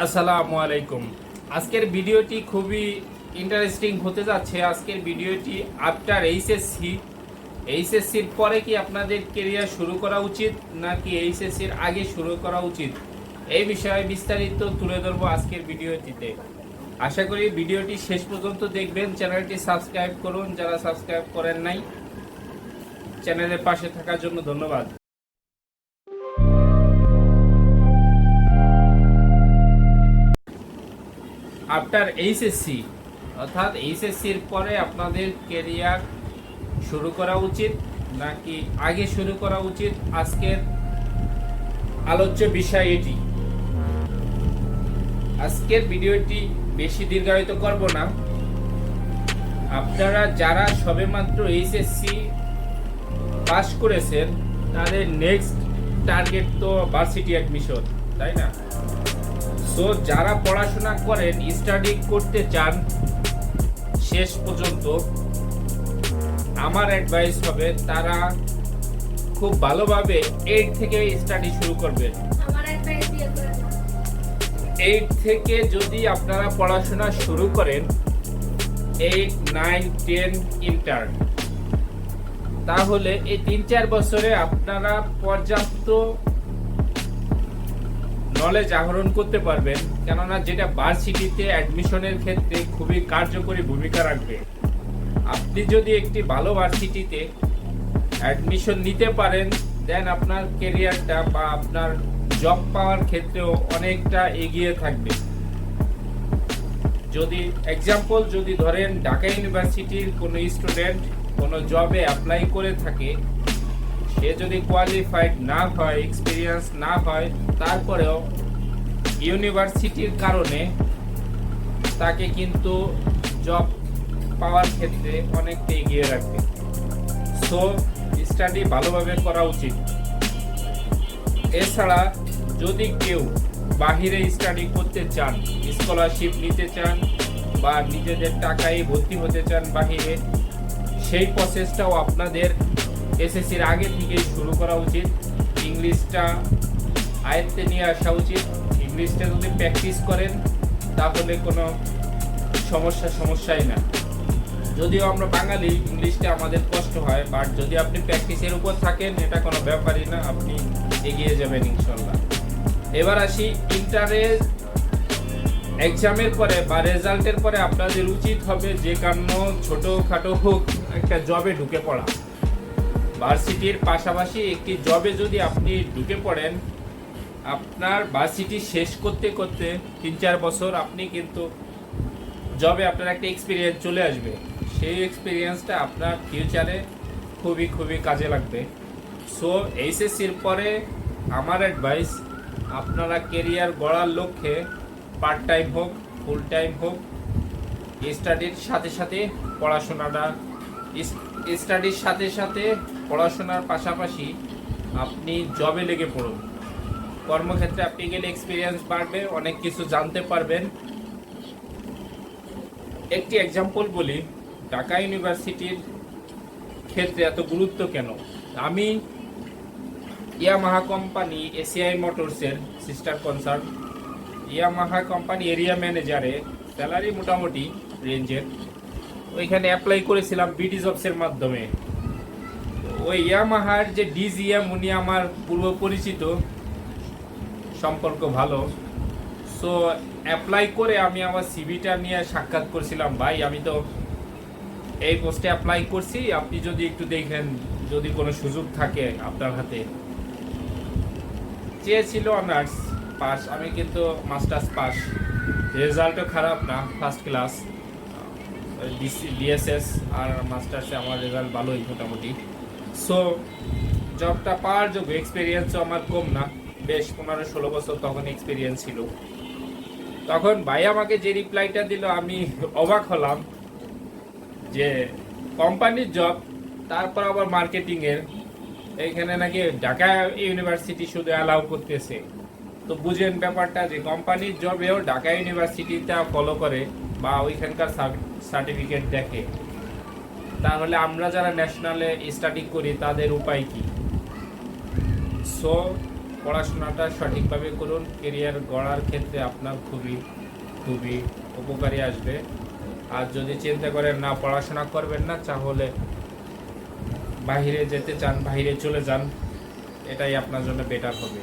আসসালামু আলাইকুম। আজকের ভিডিওটি খুবই ইন্টারেস্টিং হতে যাচ্ছে। আজকের ভিডিওটি আফটার এইচএসসির পরে কি আপনাদের কেরিয়ার শুরু করা উচিত নাকি এইচএসসির আগে শুরু করা উচিত, এই বিষয়ে বিস্তারিত তুলে ধরবো আজকের ভিডিওটিতে। আশা করি ভিডিওটি শেষ পর্যন্ত দেখবেন। চ্যানেলটি সাবস্ক্রাইব করুন যারা সাবস্ক্রাইব করেন নাই। চ্যানেলের পাশে থাকার জন্য ধন্যবাদ। আফটার এইচএসসি অর্থাৎ এইচএসসির পরে আপনাদের কেরিয়ার শুরু করা উচিত নাকি আগে শুরু করা উচিত, আজকের আলোচ্য বিষয় এটি। আজকের ভিডিওটি বেশি দীর্ঘায়িত করব না। আপনারা যারা সবেমাত্র এইচএসসি পাস করেছেন তাদের নেক্সট টার্গেট তো ভার্সিটি অ্যাডমিশন, তাই না? সো যারা পড়াশোনা করেন, স্টাডি করতে চান শেষ পর্যন্ত, আমার অ্যাডভাইস হবে তারা খুব ভালোভাবে 8 থেকে স্টাডি শুরু করবেন। 8 থেকে যদি আপনারা পড়াশোনা শুরু করেন 8, 9, 10 ইন্টার, তাহলে এই 3-4 বছরে আপনারা পর্যাপ্ত নলেজ আহরণ করতে পারবেন। কেননা যেটা ভার্সিটিতে অ্যাডমিশনের ক্ষেত্রে খুবই কার্যকরী ভূমিকা রাখবে। আপনি যদি একটি ভালো ভার্সিটিতে অ্যাডমিশন নিতে পারেন, দেন আপনার ক্যারিয়ারটা বা আপনার জব পাওয়ার ক্ষেত্রেও অনেকটা এগিয়ে থাকবে। যদি এক্সাম্পল যদি ধরেন ঢাকা ইউনিভার্সিটির কোনো স্টুডেন্ট কোনো জবে অ্যাপ্লাই করে থাকে, সে যদি কোয়ালিফাইড না হয়, এক্সপিরিয়েন্স না হয়, তারপরেও ইউনিভার্সিটির কারণে তাকে কিন্তু জব পাওয়ার ক্ষেত্রে অনেকটা এগিয়ে রাখবে। সো স্টাডি ভালোভাবে করা উচিত। এছাড়া যদি কেউ বাহিরে স্টাডি করতে চান, স্কলারশিপ নিতে চান বা নিজেদের টাকায় ভর্তি হতে চান বাহিরে, সেই প্রসেসটাও আপনাদের এসএসসির আগে থেকেই শুরু করা উচিত। ইংলিশটা আয়ত্তে নিয়ে আসা উচিত। ইংলিশটা যদি প্র্যাকটিস করেন তাহলে কোনো সমস্যাই না। যদিও আমরা বাঙালি, ইংলিশটা আমাদের কষ্ট হয়, বাট যদি আপনি প্র্যাকটিসের উপর থাকেন এটা কোনো ব্যাপারই না, আপনি এগিয়ে যাবেন ইনশাল্লাহ। এবার আসি ইন্টারের এক্সামের পরে বা রেজাল্টের পরে আপনাদের উচিত হবে যে কারণ ছোটোখাটো হোক একটা জবে ঢুকে পড়া। ভার্সিটির পাশাপাশি একটি জবে যদি আপনি ঢুকে পড়েন, আপনার ভার্সিটি শেষ করতে করতে 3-4 বছর আপনি কিন্তু জবে আপনার একটা এক্সপিরিয়েন্স চলে আসবে। সেই এক্সপিরিয়েন্সটা আপনার ফিউচারে খুবই কাজে লাগবে। সো এইচএসসির পরে আমার অ্যাডভাইস, আপনারা কেরিয়ার গড়ার লক্ষ্যে পার্ট টাইম হোক, ফুল টাইম হোক, স্টাডির সাথে সাথে পড়াশোনার পাশাপাশি আপনি জবে লেগে পড়ুন। কর্মক্ষেত্রে আপনি গেলে এক্সপিরিয়েন্স বাড়বে, অনেক কিছু জানতে পারবেন। একটি এক্সাম্পল বলি, ঢাকা ইউনিভার্সিটির ক্ষেত্রে এত গুরুত্ব কেন। আমি ইয়ামাহা কোম্পানি, এসিআই মোটরসের sister concern, Yamaha company area ম্যানেজারে স্যালারি মোটামুটি রেঞ্জের, ওইখানে অ্যাপ্লাই করেছিলাম বিডি জবসের মাধ্যমে। ওই ইয়ামাহার যে ডিজিএম, উনি আমার পূর্ব পরিচিত, সম্পর্ক ভালো। সো অ্যাপ্লাই করে আমি আমার সিভিটা নিয়ে সাক্ষাৎ করছিলাম, ভাই আমি তো এই পোস্টে অ্যাপ্লাই করছি, আপনি যদি একটু দেখেন যদি কোনো সুযোগ থাকে আপনার হাতে। চেয়েছিল অনার্স পাস, আমি কিন্তু মাস্টার্স পাস, রেজাল্টও খারাপ না, ফার্স্ট ক্লাস। বিএসএস আর মাস্টার্সে আমার রেজাল্ট ভালোই মোটামুটি। সো জবটা পাওয়ার যোগ্য, এক্সপিরিয়েন্সও আমার কম না, বেশ 15-16 বছর তখন এক্সপিরিয়েন্স ছিল। তখন ভাই আমাকে যে রিপ্লাইটা দিল আমি অবাক হলাম যে কোম্পানির জব, তারপর আবার মার্কেটিংয়ের, এইখানে নাকি ঢাকা ইউনিভার্সিটি শুধু অ্যালাউ করতেছে। তো বুঝেন ব্যাপারটা, যে কোম্পানির জবেও ঢাকা ইউনিভার্সিটিটা ফলো করে বা ওইখানকার সার্টিফিকেট দেখে। তাহলে আমরা যারা ন্যাশনালে স্টাডি করি তাদের উপায় কি? সো পড়াশোনাটা সঠিকভাবে করুন, কেরিয়ার গড়ার ক্ষেত্রে আপনার খুবই খুবই উপকারী আসবে। আর যদি চিন্তা করেন না পড়াশোনা করবেন না, তাহলে বাইরে যেতে চান, বাইরে চলে যান, এটাই আপনার জন্য বেটার হবে।